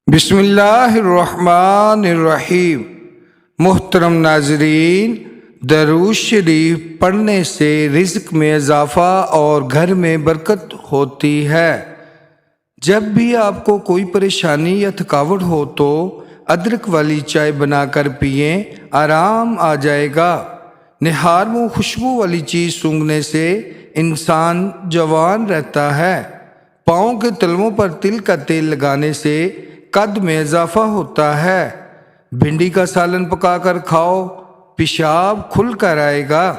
بسم اللہ الرحمن الرحیم۔ محترم ناظرین، درود شریف پڑھنے سے رزق میں اضافہ اور گھر میں برکت ہوتی ہے۔ جب بھی آپ کو کوئی پریشانی یا تھکاوٹ ہو تو ادرک والی چائے بنا کر پئیں، آرام آ جائے گا۔ نہار منہ خوشبو والی چیز سونگھنے سے انسان جوان رہتا ہے۔ پاؤں کے تلووں پر تل کا تیل لگانے سے قد میں اضافہ ہوتا ہے۔ بھنڈی کا سالن پکا کر کھاؤ، پیشاب کھل کر آئے گا۔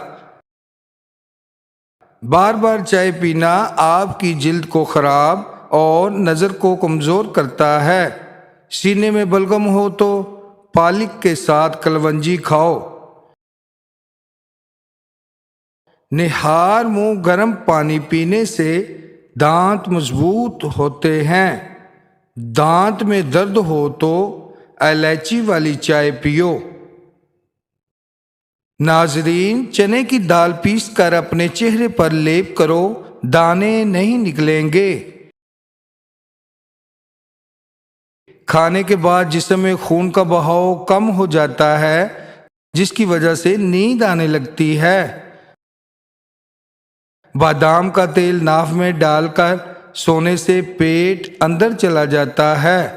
بار بار چائے پینا آپ کی جلد کو خراب اور نظر کو کمزور کرتا ہے۔ سینے میں بلغم ہو تو پالک کے ساتھ کلونجی کھاؤ۔ نہار منہ گرم پانی پینے سے دانت مضبوط ہوتے ہیں۔ دانت میں درد ہو تو الائچی والی چائے پیو۔ ناظرین، چنے کی دال پیس کر اپنے چہرے پر لیپ کرو، دانے نہیں نکلیں گے۔ کھانے کے بعد جسم میں خون کا بہاؤ کم ہو جاتا ہے، جس کی وجہ سے نیند آنے لگتی ہے۔ بادام کا تیل ناف میں ڈال کر سونے سے پیٹ اندر چلا جاتا ہے۔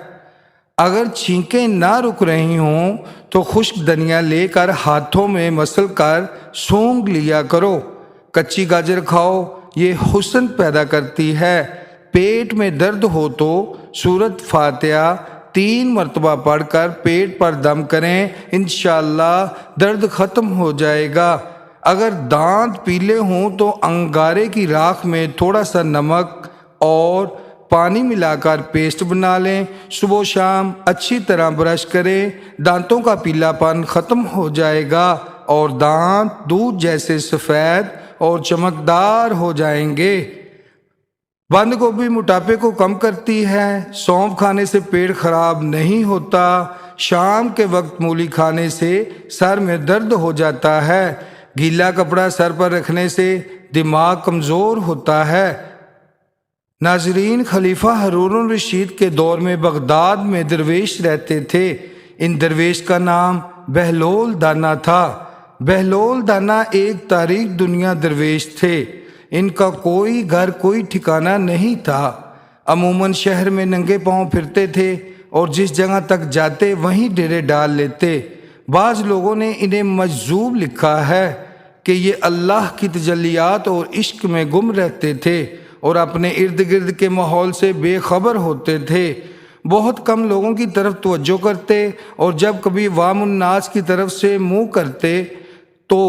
اگر چھینکیں نہ رک رہی ہوں تو خشک دھنیا لے کر ہاتھوں میں مسل کر سونگھ لیا کرو۔ کچی گاجر کھاؤ، یہ حسن پیدا کرتی ہے۔ پیٹ میں درد ہو تو سورۃ فاتحہ 3 مرتبہ پڑھ کر پیٹ پر دم کریں، انشاءاللہ درد ختم ہو جائے گا۔ اگر دانت پیلے ہوں تو انگارے کی راکھ میں تھوڑا سا نمک اور پانی ملا کر پیسٹ بنا لیں۔ صبح و شام اچھی طرح برش کریں، دانتوں کا پیلا پن ختم ہو جائے گا اور دانت دودھ جیسے سفید اور چمکدار ہو جائیں گے۔ بند گوبھی موٹاپے کو کم کرتی ہے۔ سونف کھانے سے پیٹ خراب نہیں ہوتا۔ شام کے وقت مولی کھانے سے سر میں درد ہو جاتا ہے۔ گیلا کپڑا سر پر رکھنے سے دماغ کمزور ہوتا ہے۔ ناظرین، خلیفہ ہارون الرشید کے دور میں بغداد میں درویش رہتے تھے۔ ان درویش کا نام بہلول دانا تھا۔ بہلول دانا ایک تاریک دنیا درویش تھے۔ ان کا کوئی گھر کوئی ٹھکانہ نہیں تھا۔ عموماً شہر میں ننگے پاؤں پھرتے تھے اور جس جگہ تک جاتے وہیں ڈیرے ڈال لیتے۔ بعض لوگوں نے انہیں مجذوب لکھا ہے کہ یہ اللہ کی تجلیات اور عشق میں گم رہتے تھے اور اپنے ارد گرد کے ماحول سے بے خبر ہوتے تھے۔ بہت کم لوگوں کی طرف توجہ کرتے اور جب کبھی عوام الناس کی طرف سے منہ کرتے تو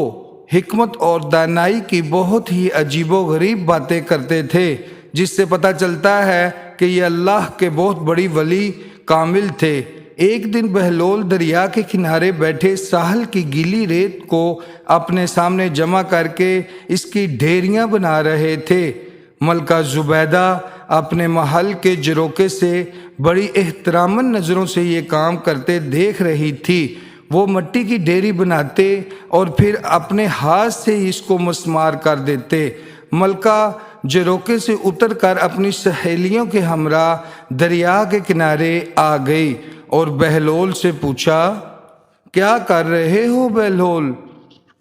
حکمت اور دانائی کی بہت ہی عجیب و غریب باتیں کرتے تھے، جس سے پتہ چلتا ہے کہ یہ اللہ کے بہت بڑی ولی کامل تھے۔ ایک دن بہلول دریا کے کنارے بیٹھے ساحل کی گیلی ریت کو اپنے سامنے جمع کر کے اس کی ڈھیریاں بنا رہے تھے۔ ملکہ زبیدہ اپنے محل کے جروکے سے بڑی احتراماً نظروں سے یہ کام کرتے دیکھ رہی تھی۔ وہ مٹی کی ڈھیری بناتے اور پھر اپنے ہاتھ سے اس کو مسمار کر دیتے۔ ملکہ جروکے سے اتر کر اپنی سہیلیوں کے ہمراہ دریا کے کنارے آ گئی اور بہلول سے پوچھا، کیا کر رہے ہو بہلول؟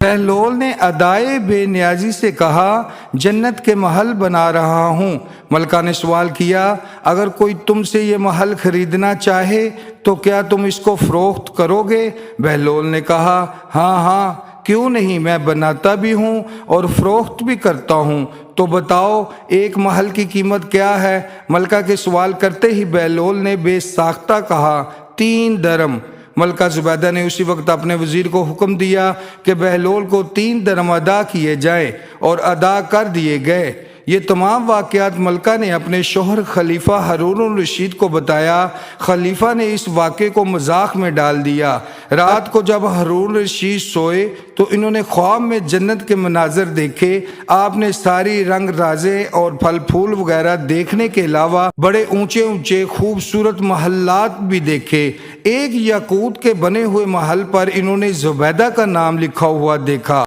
بہلول نے ادائے بے نیازی سے کہا، جنت کے محل بنا رہا ہوں۔ ملکہ نے سوال کیا، اگر کوئی تم سے یہ محل خریدنا چاہے تو کیا تم اس کو فروخت کرو گے؟ بہلول نے کہا، ہاں ہاں، کیوں نہیں، میں بناتا بھی ہوں اور فروخت بھی کرتا ہوں۔ تو بتاؤ ایک محل کی قیمت کیا ہے؟ ملکہ کے سوال کرتے ہی بہلول نے بے ساختہ کہا، 3 درم۔ ملکہ زبیدہ نے اسی وقت اپنے وزیر کو حکم دیا کہ بہلول کو 3 درم ادا کیے جائیں اور ادا کر دیے گئے۔ یہ تمام واقعات ملکہ نے اپنے شوہر خلیفہ ہارون الرشید کو بتایا۔ خلیفہ نے اس واقعے کو مذاق میں ڈال دیا۔ رات کو جب ہارون الرشید سوئے تو انہوں نے خواب میں جنت کے مناظر دیکھے۔ آپ نے ساری رنگ رازیں اور پھل پھول وغیرہ دیکھنے کے علاوہ بڑے اونچے اونچے خوبصورت محلات بھی دیکھے۔ ایک یاقوت کے بنے ہوئے محل پر انہوں نے زبیدہ کا نام لکھا ہوا دیکھا۔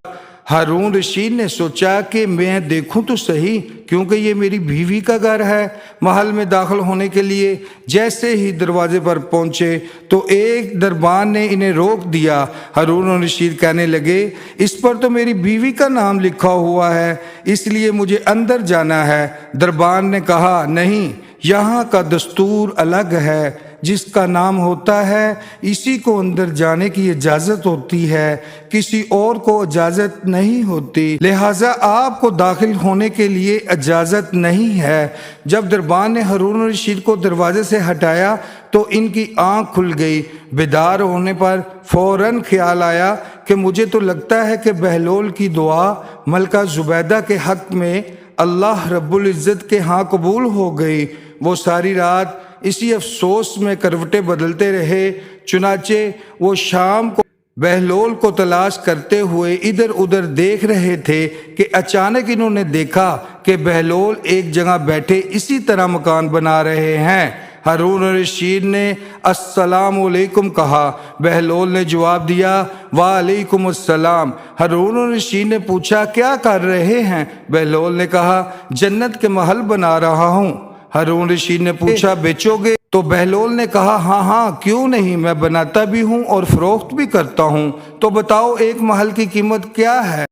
ہارون رشید نے سوچا کہ میں دیکھوں تو صحیح، کیونکہ یہ میری بیوی کا گھر ہے۔ محل میں داخل ہونے کے لیے جیسے ہی دروازے پر پہنچے تو ایک دربان نے انہیں روک دیا۔ ہارون رشید کہنے لگے، اس پر تو میری بیوی کا نام لکھا ہوا ہے، اس لیے مجھے اندر جانا ہے۔ دربان نے کہا، نہیں، یہاں کا دستور الگ ہے، جس کا نام ہوتا ہے اسی کو اندر جانے کی اجازت ہوتی ہے، کسی اور کو اجازت نہیں ہوتی، لہٰذا آپ کو داخل ہونے کے لیے اجازت نہیں ہے۔ جب دربان نے ہارون رشید کو دروازے سے ہٹایا تو ان کی آنکھ کھل گئی۔ بیدار ہونے پر فوراً خیال آیا کہ مجھے تو لگتا ہے کہ بہلول کی دعا ملکہ زبیدہ کے حق میں اللہ رب العزت کے ہاں قبول ہو گئی۔ وہ ساری رات اسی افسوس میں کروٹیں بدلتے رہے۔ چنانچہ وہ شام کو بہلول کو تلاش کرتے ہوئے ادھر ادھر دیکھ رہے تھے کہ اچانک انہوں نے دیکھا کہ بہلول ایک جگہ بیٹھے اسی طرح مکان بنا رہے ہیں۔ ہارون رشید نے السلام علیکم کہا۔ بہلول نے جواب دیا، وعلیکم السلام۔ ہارون رشید نے پوچھا، کیا کر رہے ہیں؟ بہلول نے کہا، جنت کے محل بنا رہا ہوں۔ ہارون رشید نے پوچھا، بیچو گے؟ تو بہلول نے کہا، ہاں ہاں، کیوں نہیں، میں بناتا بھی ہوں اور فروخت بھی کرتا ہوں۔ تو بتاؤ ایک محل کی قیمت کیا ہے؟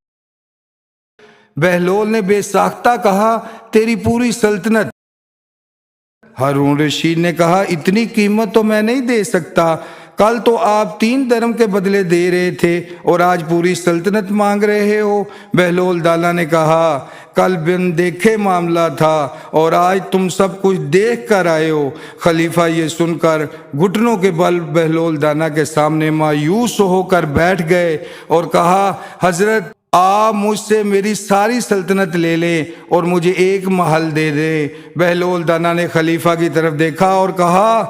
بہلول نے بے ساختہ کہا، تیری پوری سلطنت۔ ہارون رشید نے کہا، اتنی قیمت تو میں نہیں دے سکتا، کل تو آپ 3 درم کے بدلے دے رہے تھے اور آج پوری سلطنت مانگ رہے ہو۔ بہلول دانا نے کہا، کل بن دیکھے معاملہ تھا اور آج تم سب کچھ دیکھ کر آئے ہو۔ خلیفہ یہ سن کر گھٹنوں کے بل بہلول دانا کے سامنے مایوس ہو کر بیٹھ گئے اور کہا، حضرت آپ مجھ سے میری ساری سلطنت لے لیں اور مجھے ایک محل دے دیں۔ بہلول دانا نے خلیفہ کی طرف دیکھا اور کہا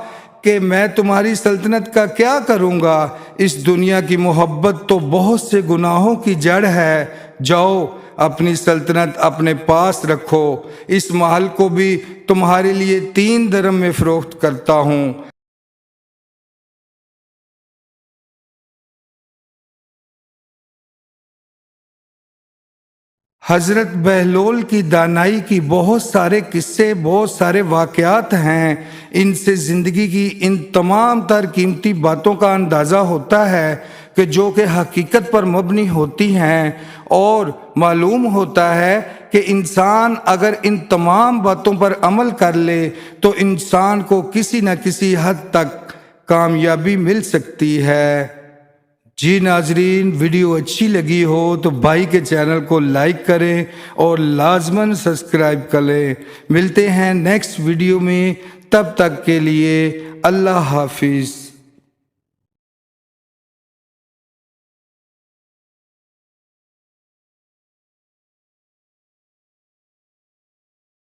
کہ میں تمہاری سلطنت کا کیا کروں گا؟ اس دنیا کی محبت تو بہت سے گناہوں کی جڑ ہے، جاؤ اپنی سلطنت اپنے پاس رکھو، اس محل کو بھی تمہارے لیے 3 درم میں فروخت کرتا ہوں۔ حضرت بہلول کی دانائی کی بہت سارے قصے، بہت سارے واقعات ہیں، ان سے زندگی کی ان تمام تر قیمتی باتوں کا اندازہ ہوتا ہے کہ جو کہ حقیقت پر مبنی ہوتی ہیں، اور معلوم ہوتا ہے کہ انسان اگر ان تمام باتوں پر عمل کر لے تو انسان کو کسی نہ کسی حد تک کامیابی مل سکتی ہے۔ جی ناظرین، ویڈیو اچھی لگی ہو تو بھائی کے چینل کو لائک کریں اور لازماً سبسکرائب کریں۔ ملتے ہیں نیکسٹ ویڈیو میں، تب تک کے لیے اللہ حافظ۔